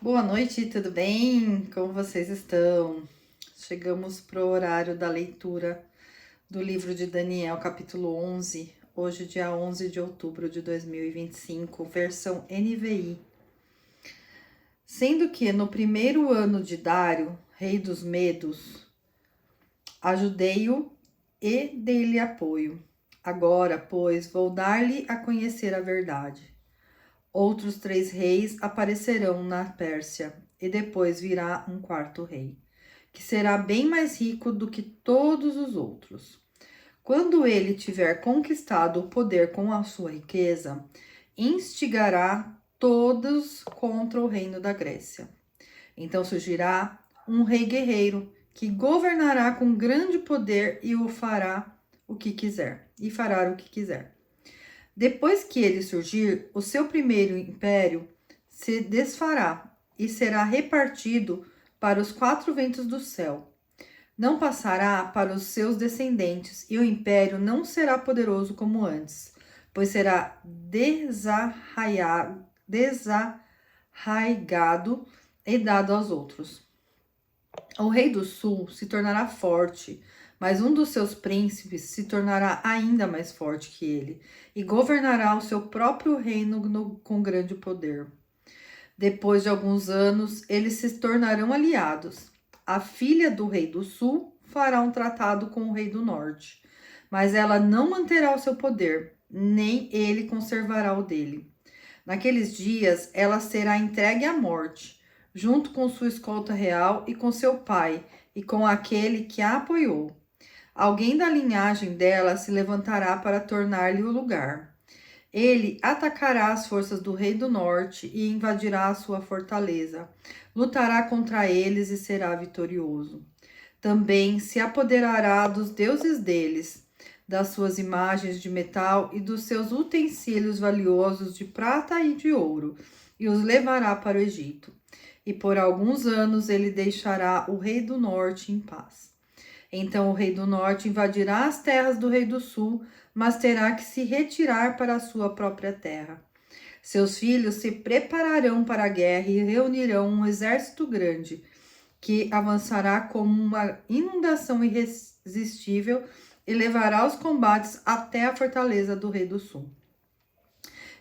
Boa noite, tudo bem? Como vocês estão? Chegamos pro horário da leitura do livro de Daniel, capítulo 11, hoje, dia 11 de outubro de 2025, versão NVI. Sendo que no primeiro ano de Dário, rei dos Medos, ajudei-o e dei-lhe apoio. Agora, pois, vou dar-lhe a conhecer a verdade. Outros 3 reis aparecerão na Pérsia, e depois virá um quarto rei, que será bem mais rico do que todos os outros. Quando ele tiver conquistado o poder com a sua riqueza, instigará todos contra o reino da Grécia. Então surgirá um rei guerreiro que governará com grande poder e fará o que quiser. Depois que ele surgir, o seu primeiro império se desfará e será repartido para os 4 ventos do céu. Não passará para os seus descendentes, e o império não será poderoso como antes, pois será desarraigado e dado aos outros. O rei do sul se tornará forte, mas um dos seus príncipes se tornará ainda mais forte que ele, e governará o seu próprio reino com grande poder. Depois de alguns anos, eles se tornarão aliados. A filha do rei do sul fará um tratado com o rei do norte, mas ela não manterá o seu poder, nem ele conservará o dele. Naqueles dias, ela será entregue à morte, junto com sua escolta real e com seu pai, e com aquele que a apoiou. Alguém da linhagem dela se levantará para tornar-lhe o lugar. Ele atacará as forças do rei do norte e invadirá a sua fortaleza. Lutará contra eles e será vitorioso. Também se apoderará dos deuses deles, das suas imagens de metal e dos seus utensílios valiosos de prata e de ouro, e os levará para o Egito. E por alguns anos ele deixará o rei do norte em paz. Então o rei do norte invadirá as terras do rei do sul, mas terá que se retirar para a sua própria terra. Seus filhos se prepararão para a guerra e reunirão um exército grande, que avançará como uma inundação irresistível e levará os combates até a fortaleza do rei do sul.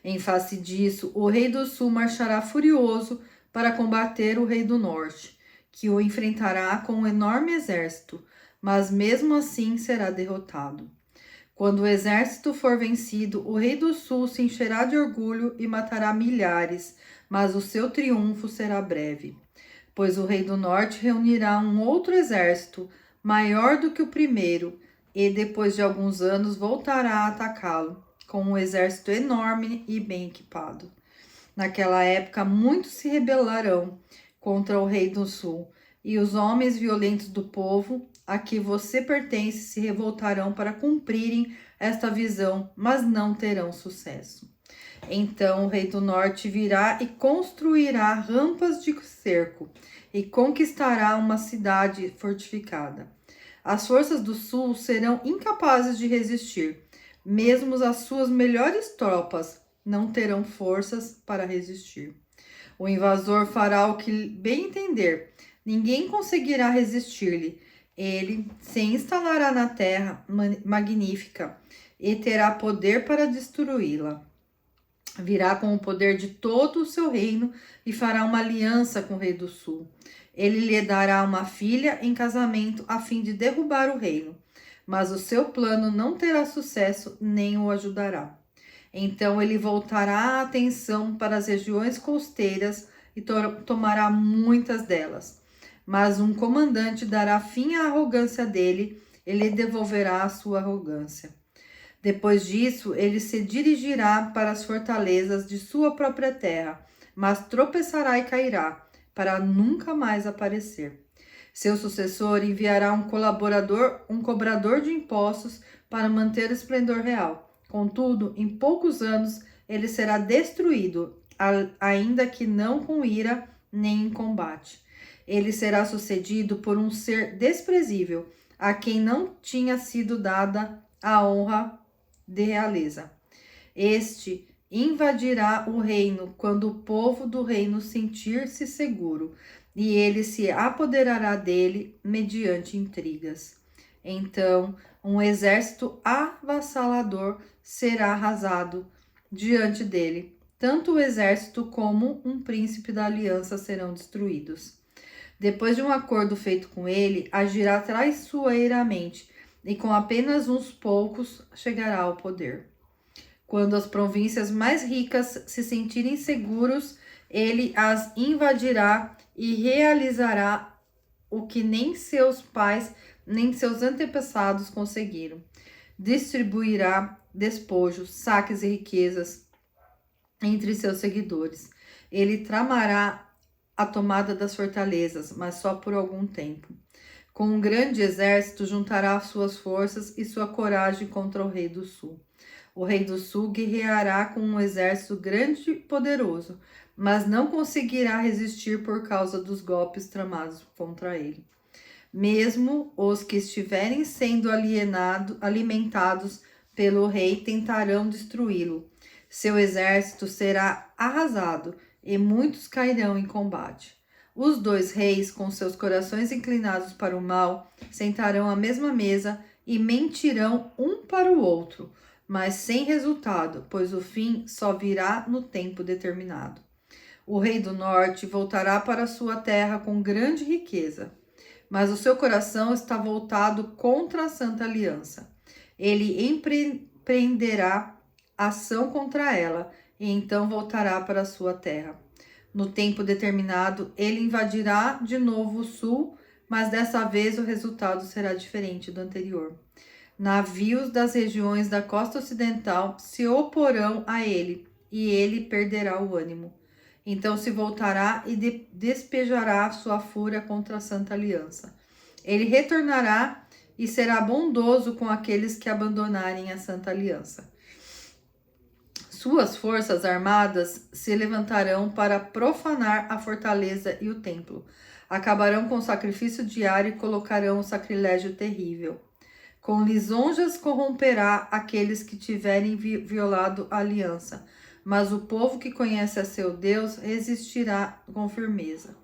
Em face disso, o rei do sul marchará furioso para combater o rei do norte, que o enfrentará com um enorme exército, mas mesmo assim será derrotado. Quando o exército for vencido, o rei do sul se encherá de orgulho e matará milhares, mas o seu triunfo será breve, pois o rei do norte reunirá um outro exército, maior do que o primeiro, e depois de alguns anos voltará a atacá-lo, com um exército enorme e bem equipado. Naquela época, muitos se rebelarão contra o rei do sul, e os homens violentos do povo a que você pertence se revoltarão para cumprirem esta visão, mas não terão sucesso. Então o rei do norte virá e construirá rampas de cerco e conquistará uma cidade fortificada. As forças do sul serão incapazes de resistir, mesmo as suas melhores tropas não terão forças para resistir. O invasor fará o que bem entender, ninguém conseguirá resistir-lhe. Ele se instalará na terra magnífica e terá poder para destruí-la. Virá com o poder de todo o seu reino e fará uma aliança com o rei do sul. Ele lhe dará uma filha em casamento a fim de derrubar o reino, mas o seu plano não terá sucesso nem o ajudará. Então ele voltará a atenção para as regiões costeiras e tomará muitas delas. Mas um comandante dará fim à arrogância dele e lhe devolverá a sua arrogância. Depois disso, ele se dirigirá para as fortalezas de sua própria terra, mas tropeçará e cairá, para nunca mais aparecer. Seu sucessor enviará um cobrador de impostos para manter o esplendor real. Contudo, em poucos anos, ele será destruído, ainda que não com ira nem em combate. Ele será sucedido por um ser desprezível, a quem não tinha sido dada a honra de realeza. Este invadirá o reino quando o povo do reino sentir-se seguro, e ele se apoderará dele mediante intrigas. Então, um exército avassalador será arrasado diante dele. Tanto o exército como um príncipe da aliança serão destruídos. Depois de um acordo feito com ele, agirá traiçoeiramente e com apenas uns poucos chegará ao poder. Quando as províncias mais ricas se sentirem seguros, ele as invadirá e realizará o que nem seus pais nem seus antepassados conseguiram. Distribuirá despojos, saques e riquezas entre seus seguidores. Ele tramará a tomada das fortalezas, mas só por algum tempo. Com um grande exército, juntará suas forças e sua coragem contra o rei do sul. O rei do sul guerreará com um exército grande e poderoso, mas não conseguirá resistir por causa dos golpes tramados contra ele. Mesmo os que estiverem sendo alimentados pelo rei tentarão destruí-lo. Seu exército será arrasado e muitos cairão em combate. Os dois reis, com seus corações inclinados para o mal, sentarão à mesma mesa e mentirão um para o outro, mas sem resultado, pois o fim só virá no tempo determinado. O rei do norte voltará para sua terra com grande riqueza, mas o seu coração está voltado contra a Santa Aliança. Ele empreenderá ação contra ela e então voltará para a sua terra. No tempo determinado, ele invadirá de novo o sul, mas dessa vez o resultado será diferente do anterior. Navios das regiões da costa ocidental se oporão a ele, e ele perderá o ânimo. Então se voltará e despejará sua fúria contra a Santa Aliança. Ele retornará e será bondoso com aqueles que abandonarem a Santa Aliança. Suas forças armadas se levantarão para profanar a fortaleza e o templo. Acabarão com o sacrifício diário e colocarão o sacrilégio terrível. Com lisonjas corromperá aqueles que tiverem violado a aliança, mas o povo que conhece a seu Deus resistirá com firmeza.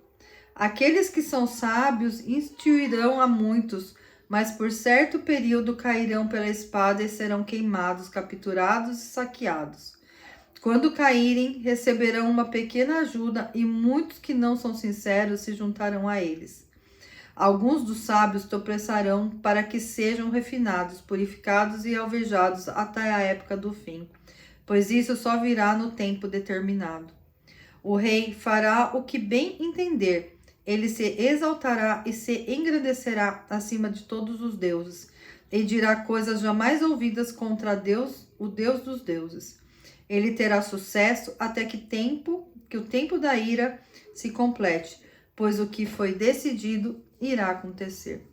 Aqueles que são sábios instruirão a muitos, mas por certo período cairão pela espada e serão queimados, capturados e saqueados. Quando caírem, receberão uma pequena ajuda e muitos que não são sinceros se juntarão a eles. Alguns dos sábios tropeçarão para que sejam refinados, purificados e alvejados até a época do fim, pois isso só virá no tempo determinado. O rei fará o que bem entender. Ele se exaltará e se engrandecerá acima de todos os deuses, e dirá coisas jamais ouvidas contra Deus, o Deus dos deuses. Ele terá sucesso até que o tempo da ira se complete, pois o que foi decidido irá acontecer.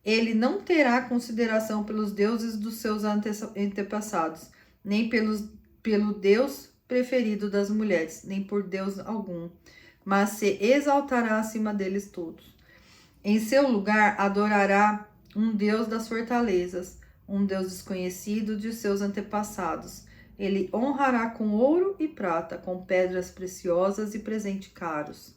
Ele não terá consideração pelos deuses dos seus antepassados, nem pelo Deus preferido das mulheres, nem por Deus algum, mas se exaltará acima deles todos. Em seu lugar adorará um Deus das fortalezas, um Deus desconhecido de seus antepassados. Ele honrará com ouro e prata, com pedras preciosas e presentes caros.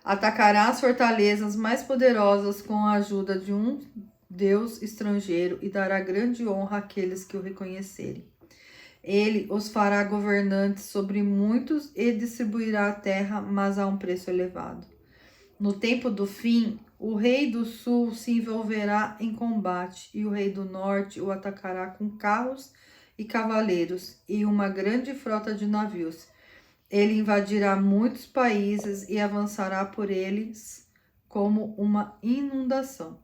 Atacará as fortalezas mais poderosas com a ajuda de um Deus estrangeiro e dará grande honra àqueles que o reconhecerem. Ele os fará governantes sobre muitos e distribuirá a terra, mas a um preço elevado. No tempo do fim, o rei do sul se envolverá em combate e o rei do norte o atacará com carros e cavaleiros e uma grande frota de navios. Ele invadirá muitos países e avançará por eles como uma inundação.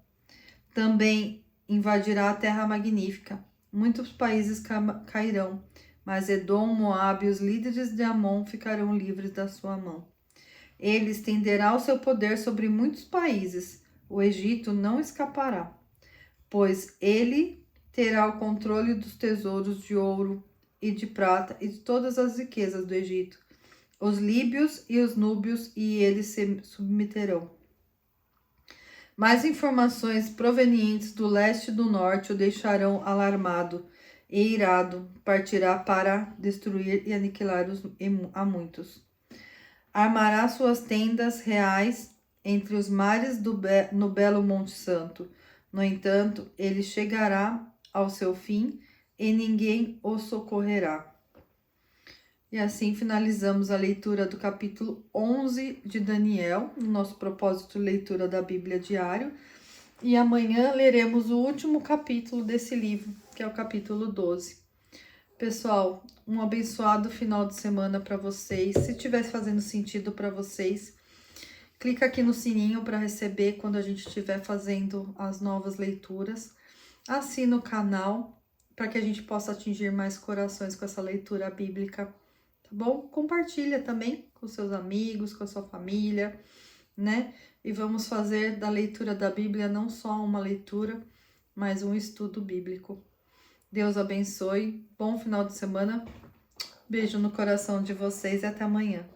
Também invadirá a terra magnífica. Muitos países cairão, mas Edom, Moabe e os líderes de Amon ficarão livres da sua mão. Ele estenderá o seu poder sobre muitos países. O Egito não escapará, pois ele terá o controle dos tesouros de ouro e de prata e de todas as riquezas do Egito, os líbios e os núbios, e eles se submeterão. Mais informações provenientes do leste e do norte o deixarão alarmado, e irado partirá para destruir e aniquilar a muitos. Armará suas tendas reais entre os mares no belo Monte Santo. No entanto, ele chegará ao seu fim e ninguém o socorrerá. E assim finalizamos a leitura do capítulo 11 de Daniel, no nosso propósito de leitura da Bíblia diário. E amanhã leremos o último capítulo desse livro, que é o capítulo 12. Pessoal, um abençoado final de semana para vocês. Se estiver fazendo sentido para vocês, clica aqui no sininho para receber quando a gente estiver fazendo as novas leituras. Assina o canal para que a gente possa atingir mais corações com essa leitura bíblica, tá bom? Compartilha também com seus amigos, com a sua família, né? E vamos fazer da leitura da Bíblia não só uma leitura, mas um estudo bíblico. Deus abençoe, bom final de semana, beijo no coração de vocês e até amanhã.